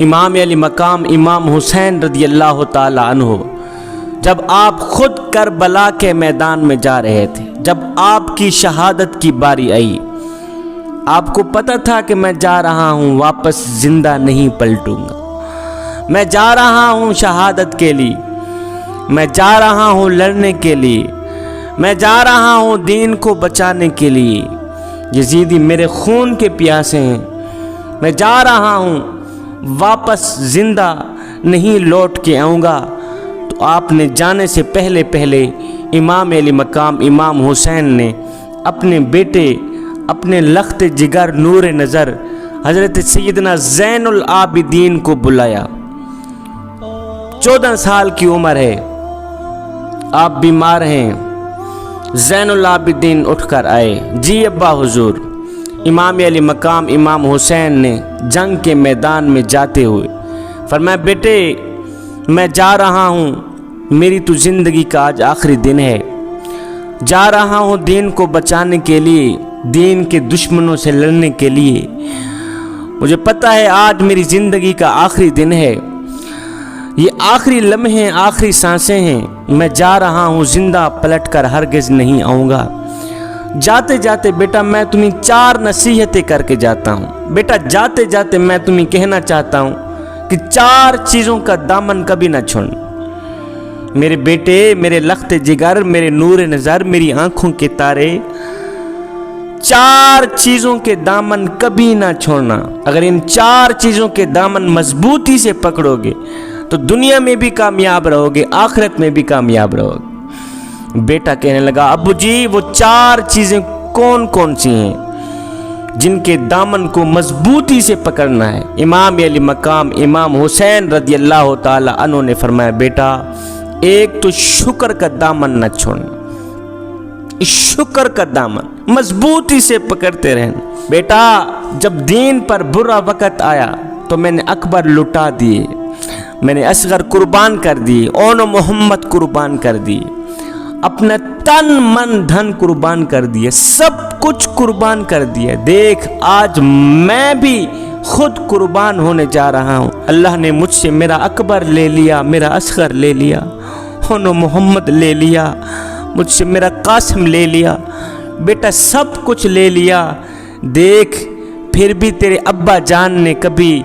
امام علی مقام امام حسین رضی اللہ تعالی عنہ جب آپ خود کربلا کے میدان میں جا رہے تھے، جب آپ کی شہادت کی باری آئی، آپ کو پتہ تھا کہ میں جا رہا ہوں، واپس زندہ نہیں پلٹوں گا، میں جا رہا ہوں شہادت کے لیے، میں جا رہا ہوں لڑنے کے لیے، میں جا رہا ہوں دین کو بچانے کے لیے، یزیدی میرے خون کے پیاسے ہیں، میں جا رہا ہوں، واپس زندہ نہیں لوٹ کے آؤں گا۔ تو آپ نے جانے سے پہلے امام علی مقام امام حسین نے اپنے بیٹے، اپنے لخت جگر نور نظر حضرت سیدنا زین العابدین کو بلایا۔ 14 سال کی عمر ہے، آپ بیمار ہیں۔ زین العابدین اٹھ کر آئے، جی ابا حضور۔ امام علی مقام امام حسین نے جنگ کے میدان میں جاتے ہوئے فرمایا، بیٹے میں جا رہا ہوں، میری تو زندگی کا آج آخری دن ہے، جا رہا ہوں دین کو بچانے کے لیے، دین کے دشمنوں سے لڑنے کے لیے، مجھے پتہ ہے آج میری زندگی کا آخری دن ہے، یہ آخری لمحے آخری سانسیں ہیں، میں جا رہا ہوں، زندہ پلٹ کر ہرگز نہیں آؤں گا۔ جاتے جاتے بیٹا میں تمہیں 4 نصیحتیں کر کے جاتا ہوں، بیٹا جاتے جاتے میں تمہیں کہنا چاہتا ہوں کہ 4 چیزوں کا دامن کبھی نہ چھوڑ۔ میرے بیٹے، میرے لخت جگر، میرے نور نظر، میری آنکھوں کے تارے، 4 چیزوں کے دامن کبھی نہ چھوڑنا۔ اگر ان 4 چیزوں کے دامن مضبوطی سے پکڑو گے تو دنیا میں بھی کامیاب رہو گے، آخرت میں بھی کامیاب رہو گے۔ بیٹا کہنے لگا، ابو جی وہ 4 چیزیں کون کون سی ہیں جن کے دامن کو مضبوطی سے پکڑنا ہے؟ امام علی مقام امام حسین رضی اللہ تعالی عنہ نے فرمایا، بیٹا ایک تو شکر کا دامن نہ چھوڑنا، شکر کا دامن مضبوطی سے پکڑتے رہنا۔ بیٹا جب دین پر برا وقت آیا تو میں نے اکبر لٹا دیے، میں نے اصغر قربان کر دیے، اون و محمد قربان کر دیے، اپنا تن من دھن قربان کر دیے، سب کچھ قربان کر دیا۔ دیکھ آج میں بھی خود قربان ہونے جا رہا ہوں، اللہ نے مجھ سے میرا اکبر لے لیا، میرا اصغر لے لیا، اون و محمد لے لیا، مجھ سے میرا قاسم لے لیا، بیٹا سب کچھ لے لیا۔ دیکھ پھر بھی تیرے ابا جان نے کبھی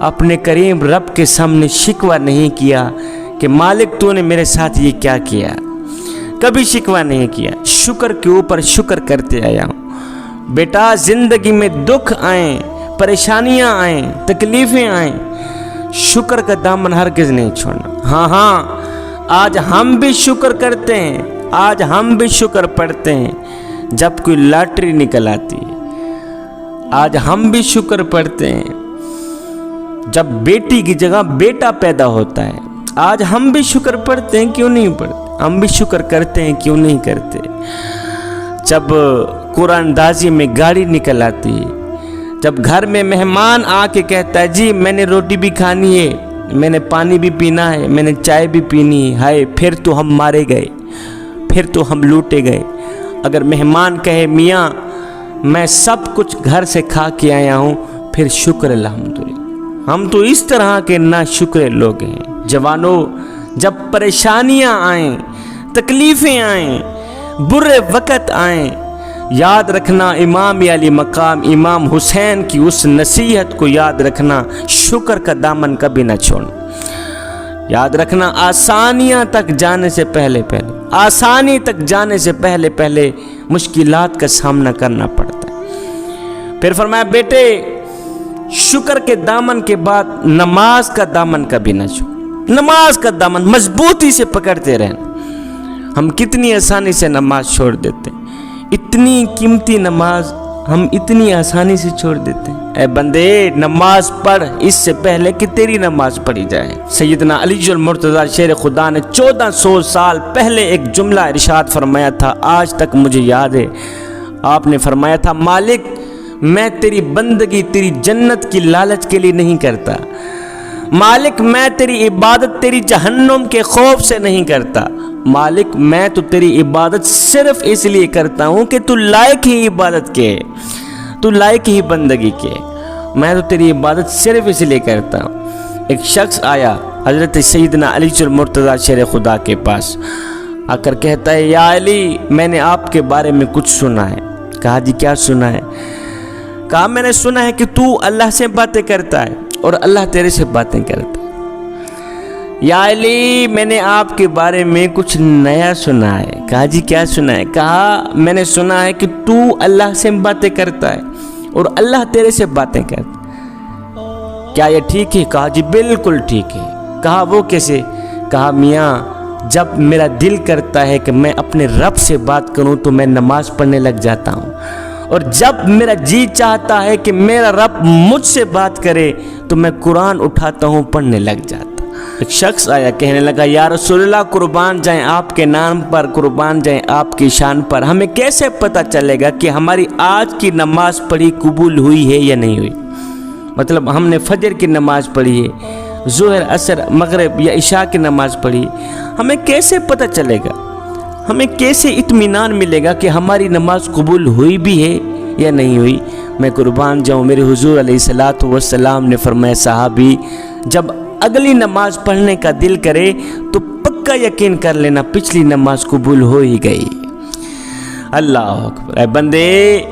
اپنے کریم رب کے سامنے شکوہ نہیں کیا کہ مالک تو نے میرے ساتھ یہ کیا کیا، کبھی شکوہ نہیں کیا، شکر کے اوپر شکر کرتے آیا ہوں۔ بیٹا زندگی میں دکھ آئیں، پریشانیاں آئیں، تکلیفیں آئیں، شکر کا دامن ہرگز نہیں چھوڑنا۔ ہاں آج ہم بھی شکر کرتے ہیں، آج ہم بھی شکر پڑھتے ہیں جب کوئی لاٹری نکل آتی ہے، آج ہم بھی شکر پڑھتے ہیں جب بیٹی کی جگہ بیٹا پیدا ہوتا ہے، آج ہم بھی شکر پڑھتے ہیں، کیوں نہیں پڑھتے؟ ہم بھی شکر کرتے ہیں، کیوں نہیں کرتے؟ جب قرآن اندازی میں گاڑی نکل آتی ہے، جب گھر میں مہمان آ کے کہتا ہے جی میں نے روٹی بھی کھانی ہے، میں نے پانی بھی پینا ہے، میں نے چائے بھی پینی ہے، ہائے پھر تو ہم مارے گئے، پھر تو ہم لوٹے گئے۔ اگر مہمان کہے میاں میں سب کچھ گھر سے کھا کے آیا ہوں، پھر شکر الحمدللہ۔ ہم تو اس طرح کے نا شکر لوگ ہیں۔ جوانوں جب پریشانیاں آئیں، تکلیفیں آئیں، برے وقت آئیں، یاد رکھنا امام علی مقام امام حسین کی اس نصیحت کو یاد رکھنا، شکر کا دامن کبھی نہ چھوڑنا۔ یاد رکھنا آسانیاں تک جانے سے پہلے آسانی تک جانے سے پہلے مشکلات کا سامنا کرنا پڑتا ہے۔ پھر فرمایا بیٹے شکر کے دامن کے بعد نماز کا دامن کبھی نہ چھوڑ، نماز کا دامن مضبوطی سے پکڑتے رہنا۔ ہم کتنی آسانی سے نماز چھوڑ دیتے ہیں، اتنی قیمتی نماز ہم اتنی آسانی سے چھوڑ دیتے ہیں۔ اے بندے نماز پڑھ اس سے پہلے کہ تیری نماز پڑھی جائے۔ سیدنا علی المرتضیٰ شیر خدا نے 1400 سال پہلے ایک جملہ ارشاد فرمایا تھا، آج تک مجھے یاد ہے۔ آپ نے فرمایا تھا، مالک میں تیری بندگی تیری جنت کی لالچ کے لیے نہیں کرتا، مالک میں تیری عبادت تیری جہنم کے خوف سے نہیں کرتا، مالک میں تو تیری عبادت صرف اس لیے کرتا ہوں کہ تو لائق ہی عبادت کے، تو لائق ہی بندگی کے۔ میں تو تیری عبادت صرف اس لیے کرتا ہوں۔ ایک شخص آیا حضرت سیدنا علی المرتضیٰ شیر خدا کے پاس، آ کر کہتا ہے یا علی میں نے آپ کے بارے میں کچھ سنا ہے۔ کہا جی کیا سنا ہے؟ کہا میں نے سنا ہے کہ تو اللہ سے باتیں کرتا ہے اور اللہ تیرے سے باتیں کرتا ہے۔ یا علی میں نے آپ کے بارے میں کچھ نیا سنا ہے۔ کہا جی کیا سنا ہے؟ کہا میں نے سنا ہے کہ تو اللہ سے باتیں کرتا ہے اور اللہ تیرے سے باتیں کرتا ہے، کیا یہ ٹھیک ہے؟ کہا جی بالکل ٹھیک ہے۔ کہا وہ کیسے؟ کہا میاں جب میرا دل کرتا ہے کہ میں اپنے رب سے بات کروں تو میں نماز پڑھنے لگ جاتا ہوں، اور جب میرا جی چاہتا ہے کہ میرا رب مجھ سے بات کرے تو میں قرآن اٹھاتا ہوں پڑھنے لگ جاتا ہوں۔ ایک شخص آیا کہنے لگا یا رسول اللہ قربان جائیں آپ کے نام پر، قربان جائیں آپ کی شان پر، ہمیں کیسے پتہ چلے گا کہ ہماری آج کی نماز پڑھی قبول ہوئی ہے یا نہیں ہوئی؟ مطلب ہم نے فجر کی نماز پڑھی ہے، ظہر عصر مغرب یا عشاء کی نماز پڑھی، ہمیں کیسے پتہ چلے گا؟ ہمیں کیسے اطمینان ملے گا کہ ہماری نماز قبول ہوئی بھی ہے یا نہیں ہوئی؟ میں قربان جاؤں میرے حضور علیہ السلام نے فرمایا صحابی جب اگلی نماز پڑھنے کا دل کرے تو پکا یقین کر لینا پچھلی نماز قبول ہو ہی گئی۔ اللہ اکبر۔ اے بندے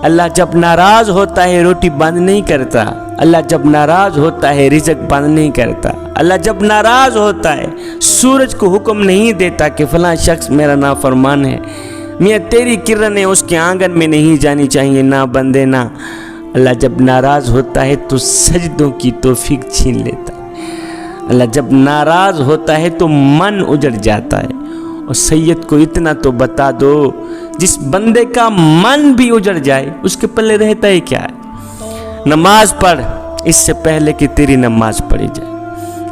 اللہ جب ناراض ہوتا ہے روٹی بند نہیں کرتا، اللہ جب ناراض ہوتا ہے رزق بند نہیں کرتا، اللہ جب ناراض ہوتا ہے سورج کو حکم نہیں دیتا کہ فلاں شخص میرا نافرمان ہے، میاں تیری کرنیں اس کے آنگن میں نہیں جانی چاہیے، نہ بندے نہ۔ اللہ جب ناراض ہوتا ہے تو سجدوں کی توفیق چھین لیتا ہے، اللہ جب ناراض ہوتا ہے تو من اجڑ جاتا ہے۔ اور سید کو اتنا تو بتا دو جس بندے کا من بھی اجڑ جائے اس کے پلے رہتا ہی کیا ہے؟ نماز پڑھ اس سے پہلے کہ تیری نماز پڑھی جائے۔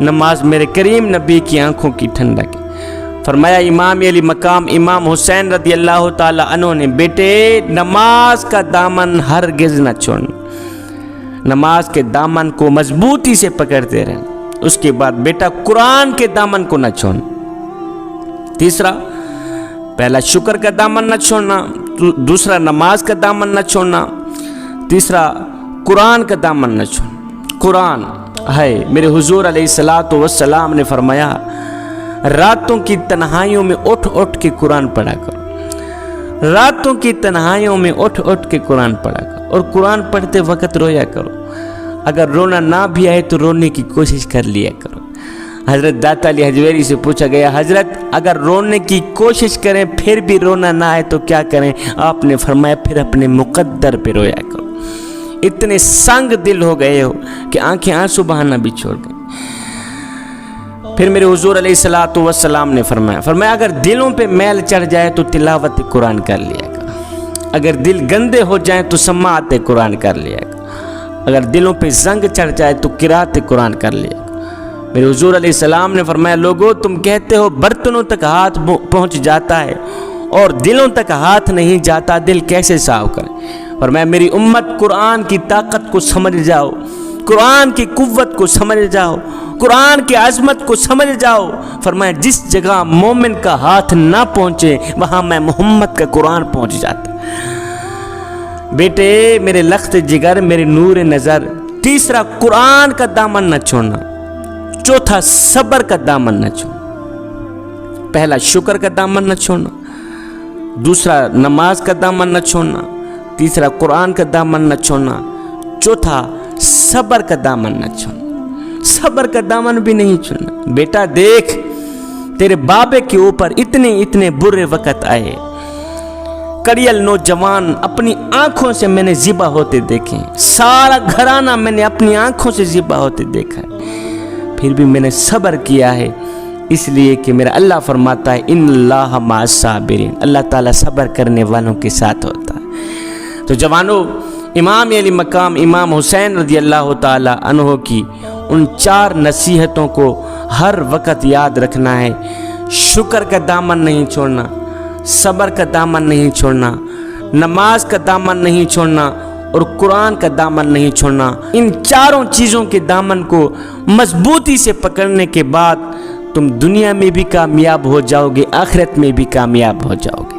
نماز میرے کریم نبی کی آنکھوں کی ٹھنڈک ہے۔ فرمایا امام علی مقام امام حسین رضی اللہ تعالی عنہ نے بیٹے نماز کا دامن ہرگز نہ چھوڑنا، نماز کے دامن کو مضبوطی سے پکڑتے رہنا۔ اس کے بعد بیٹا قرآن کے دامن کو نہ چھوڑنا۔ تیسرا پہلا شکر کا دامن نہ چھوڑنا، دوسرا نماز کا دامن نہ چھوڑنا، تیسرا قرآن کا دامن نہ چھوڑنا۔ قرآن ہے میرے حضور علیہ السلام نے فرمایا راتوں کی تنہائیوں میں اٹھ اٹھ کے قرآن پڑھا کرو، راتوں کی تنہائیوں میں اٹھ اٹھ کے قرآن پڑھا کرو، اور قرآن پڑھتے وقت رویا کرو، اگر رونا نہ بھی آئے تو رونے کی کوشش کر لیا کرو۔ حضرت داتا علی حجویری سے پوچھا گیا حضرت اگر رونے کی کوشش کریں پھر بھی رونا نہ آئے تو کیا کریں؟ آپ نے فرمایا پھر اپنے مقدر پہ رویا کرو۔ اتنے سنگ دل ہو گئے ہو کہ آنکھیں آنسو بہانا بھی چھوڑ گئیں۔ پھر میرے حضور علیہ السلام نے فرمایا اگر دلوں پہ میل چڑھ جائے تو تلاوت قرآن کر لیا کرو، اگر دل گندے ہو جائیں تو سماعت قرآن کر لیا کرو، اگر دلوں پہ زنگ چڑھ جائے تو قرات قرآن کر لیا کرو۔ میرے حضور علیہ السلام نے فرمایا لوگو تم کہتے ہو برتنوں تک ہاتھ پہنچ جاتا ہے اور دلوں تک ہاتھ نہیں جاتا، دل کیسے صاف کرے؟ فرمایا میری امت قرآن کی طاقت کو سمجھ جاؤ، قرآن کی قوت کو سمجھ جاؤ، قرآن کی عظمت کو سمجھ جاؤ۔ فرمایا جس جگہ مومن کا ہاتھ نہ پہنچے وہاں میں محمد کا قرآن پہنچ جاتا۔ بیٹے میرے لخت جگر میرے نور نظر، تیسرا قرآن کا دامن نہ چھوڑنا، چوتھا صبر کا دامن نہ چھوڑنا۔ پہلا شکر کا دامن نہ چھوڑنا، دوسرا نماز کا دامن نہ چھوڑنا، تیسرا قرآن کا دامن نہ چھوڑنا، چوتھا صبر کا دامن نہ چھوڑنا۔ صبر کا دامن بھی نہیں چھوڑنا۔ بیٹا دیکھ تیرے بابے کے اوپر اتنے برے وقت آئے، کڑیل نوجوان اپنی آنکھوں سے میں نے ذبح ہوتے دیکھے، سارا گھرانہ میں نے اپنی آنکھوں سے ذبح ہوتے دیکھا ہے، پھر بھی میں نے صبر کیا ہے، اس لیے کہ میرا اللہ فرماتا ہے ان اللہ مع الصابرین، اللہ تعالیٰ صبر کرنے والوں کے ساتھ ہوتا ہے۔ تو جوانوں امام علی مقام امام حسین رضی اللہ تعالی عنہ کی ان 4 نصیحتوں کو ہر وقت یاد رکھنا ہے۔ شکر کا دامن نہیں چھوڑنا، صبر کا دامن نہیں چھوڑنا، نماز کا دامن نہیں چھوڑنا اور قرآن کا دامن نہیں چھوڑنا۔ ان 4 چیزوں کے دامن کو مضبوطی سے پکڑنے کے بعد تم دنیا میں بھی کامیاب ہو جاؤ گے، آخرت میں بھی کامیاب ہو جاؤ گے۔